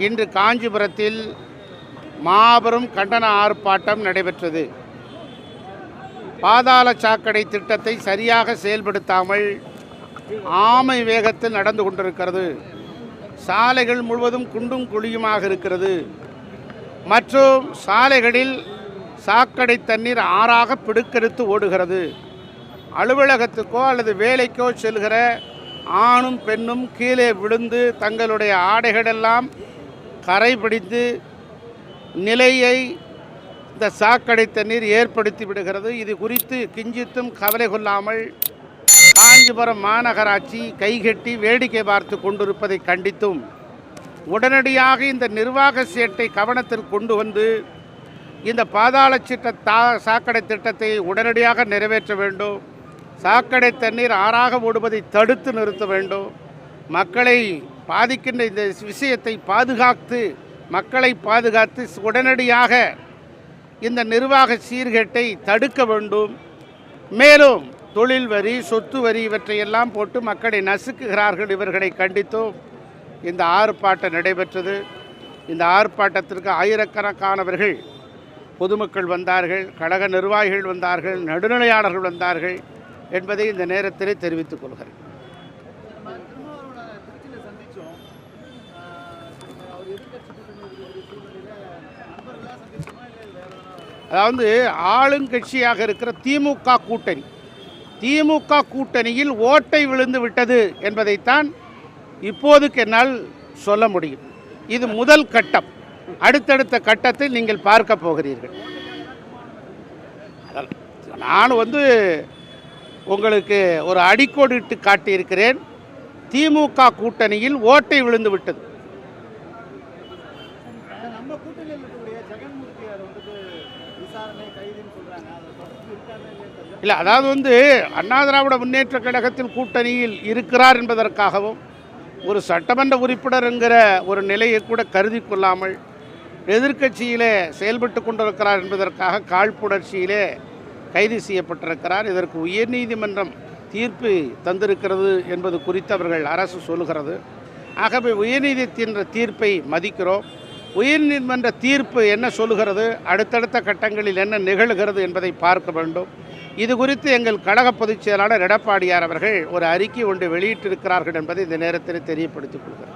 இன்று காஞ்சிபுரத்தில் மாபெரும் கண்டன ஆர்ப்பாட்டம் நடைபெற்றது. பாதாள சாக்கடை திட்டத்தை சரியாக செயல்படுத்தாமல் ஆமை வேகத்தில் நடந்து கொண்டிருக்கிறது. சாலைகள் முழுவதும் குண்டும் குழியுமாக இருக்கிறது. மற்றும் சாலைகளில் சாக்கடை தண்ணீர் ஆறாக பிடுக்கெடுத்து ஓடுகிறது. அலுவலகத்துக்கோ அல்லது வேலைக்கோ செல்கிற ஆணும் பெண்ணும் கீழே விழுந்து தங்களுடைய ஆடைகளெல்லாம் கரை பிடித்து நிலையை இந்த சாக்கடை தண்ணீர் ஏற்படுத்தி விடுகிறது. இது குறித்து கிஞ்சித்தும் கவலை கொள்ளாமல் காஞ்சிபுரம் மாநகராட்சி கைகட்டி வேடிக்கை பார்த்து கொண்டிருப்பதை கண்டித்தும் உடனடியாக இந்த நிர்வாக சேட்டை கவனத்தில் கொண்டு வந்து இந்த பாதாள சாக்கடை திட்டத்தை உடனடியாக நிறைவேற்ற வேண்டும். சாக்கடை தண்ணீர் ஆறாக ஓடுவதை தடுத்து நிறுத்த வேண்டும். மக்களை பாதிக்கின்ற இந்த விஷயத்தை மக்களை பாதுகாத்து உடனடியாக இந்த நிர்வாக சீர்கேட்டை தடுக்க வேண்டும். மேலும் தொழில் வரி, சொத்து வரி இவற்றையெல்லாம் போட்டு மக்களை நசுக்குகிறார்கள். இவர்களை கண்டித்தும் இந்த ஆர்ப்பாட்டம் நடைபெற்றது. இந்த ஆர்ப்பாட்டத்திற்கு ஆயிரக்கணக்கானவர்கள் பொதுமக்கள் வந்தார்கள், கழக நிர்வாகிகள் வந்தார்கள், நடுநிலையாளர்கள் வந்தார்கள் என்பதை இந்த நேரத்திலே தெரிவித்துக் கொள்கிறேன். அதாவது ஆளுங்கட்சியாக இருக்கிற திமுக கூட்டணியில் ஓட்டை விழுந்து விட்டது என்பதைத்தான் இப்போதுக்கு என்னால் சொல்ல முடியும். இது முதல் கட்டம். அடுத்தடுத்த கட்டத்தில் நீங்கள் பார்க்க போகிறீர்கள். நான் உங்களுக்கு ஒரு அடிக்கோடிட்டு காட்டியிருக்கிறேன். திமுக கூட்டணியில் ஓட்டை விழுந்து விட்டது. இல்லை, அதாவது அண்ணா திராவிட முன்னேற்ற கழகத்தில் கூட்டணியில் இருக்கிறார் என்பதற்காகவும் ஒரு சட்டமன்ற உறுப்பினர் என்கிற ஒரு நிலையை கூட கருதி கொள்ளாமல் எதிர்க்கட்சியிலே செயல்பட்டு கொண்டிருக்கிறார் என்பதற்காக காழ்ப்புணர்ச்சியிலே கைது செய்யப்பட்டிருக்கிறார். இதற்கு உயர்நீதிமன்றம் தீர்ப்பு தந்திருக்கிறது என்பது குறித்து அவர்கள் அரசு சொல்கிறது. ஆகவே உயர்நீதிமன்ற தீர்ப்பை மதிக்கிறோம். உயர்நீதிமன்ற தீர்ப்பு என்ன சொல்லுகிறது, அடுத்தடுத்த கட்டங்களில் என்ன நிகழ்கிறது என்பதை பார்க்க வேண்டும். இது குறித்து எங்கள் கழக பொதுச் செயலாளர் எடப்பாடியார் அவர்கள் ஒரு அறிக்கை ஒன்று வெளியிட்டிருக்கிறார்கள் என்பதை இந்த நேரத்தில் தெரியப்படுத்திக் கொள்கிறேன்.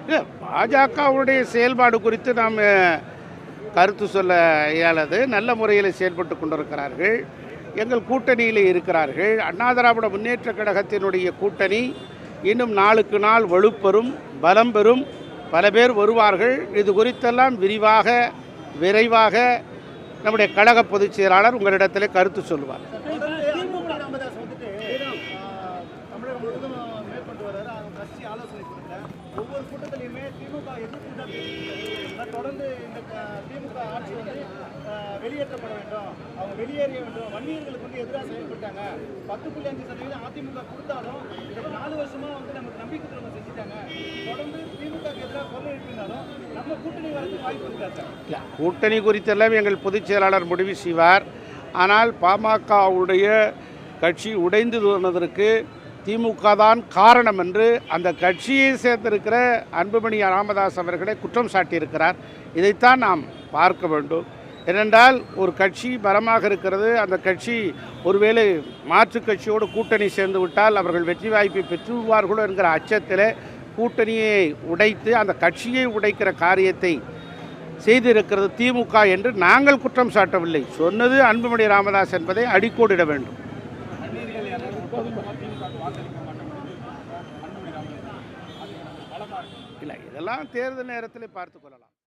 இல்லை, பாஜகவுடைய செயல்பாடு குறித்து நாம் கருத்து சொல்ல இயலாது. நல்ல முறையில் செயல்பட்டு கொண்டிருக்கிறார்கள். எங்கள் கூட்டணியில் இருக்கிறார்கள். அண்ணா திராவிட முன்னேற்ற கழகத்தினுடைய கூட்டணி இன்னும் நாளுக்கு நாள் வலுப்பெறும், பலம் பெறும். பல பேர் வருவார்கள். இது குறித்தெல்லாம் விரைவாக நம்முடைய கழக பொதுச் செயலாளர் உங்களிடத்தில் கருத்து சொல்லுவார். ஒவ்வொரு கூட்டத்திலையுமே திமுக எதிர்ப்பு தொடர்ந்து இந்த திமுக ஆட்சி வெளியேற்றப்பட வேண்டும், அவங்க வெளியேறிய வேண்டும், வன்னியர்களுக்கு எதிராக செயல்பட்டாங்க. 10.5% அதிமுக கொடுத்தாலும் இதுக்கு 4 வருஷமா நமக்கு நம்பிக்கை துரோகம் செஞ்சுட்டாங்க. தொடர்ந்து திமுக எதிராக குரல் எழுப்பினாலும் நம்ம கூட்டணி வரதுக்கு வாய்ப்பு இருக்காது. இல்லை, கூட்டணி குறித்தெல்லாம் எங்கள் பொதுச் செயலாளர் முடிவு செய்வார். ஆனால் பாமகவுடைய கட்சி உடைந்து போனதற்கு திமுக தான் காரணம் என்று அந்த கட்சியை சேர்ந்திருக்கிற அன்புமணி ராமதாஸ் அவர்களை குற்றம் சாட்டியிருக்கிறார். இதைத்தான் நாம் பார்க்க வேண்டும். ஏனென்றால் ஒரு கட்சி பலமாக இருக்கிறது. அந்த கட்சி ஒருவேளை மாற்றுக் கட்சியோடு கூட்டணி சேர்ந்து விட்டால் அவர்கள் வெற்றி வாய்ப்பை பெற்றுவார்களோ என்கிற அச்சத்தில் கூட்டணியை உடைத்து அந்த கட்சியை உடைக்கிற காரியத்தை செய்திருக்கிறது திமுக என்று நாங்கள் குற்றம் சாட்டவில்லை. சொன்னது அன்புமணி ராமதாஸ் என்பதை அடிக்கோடிட வேண்டும். இல்லை, இதெல்லாம் தேர்தல் நேரத்தில் பார்த்து கொள்ளலாம்.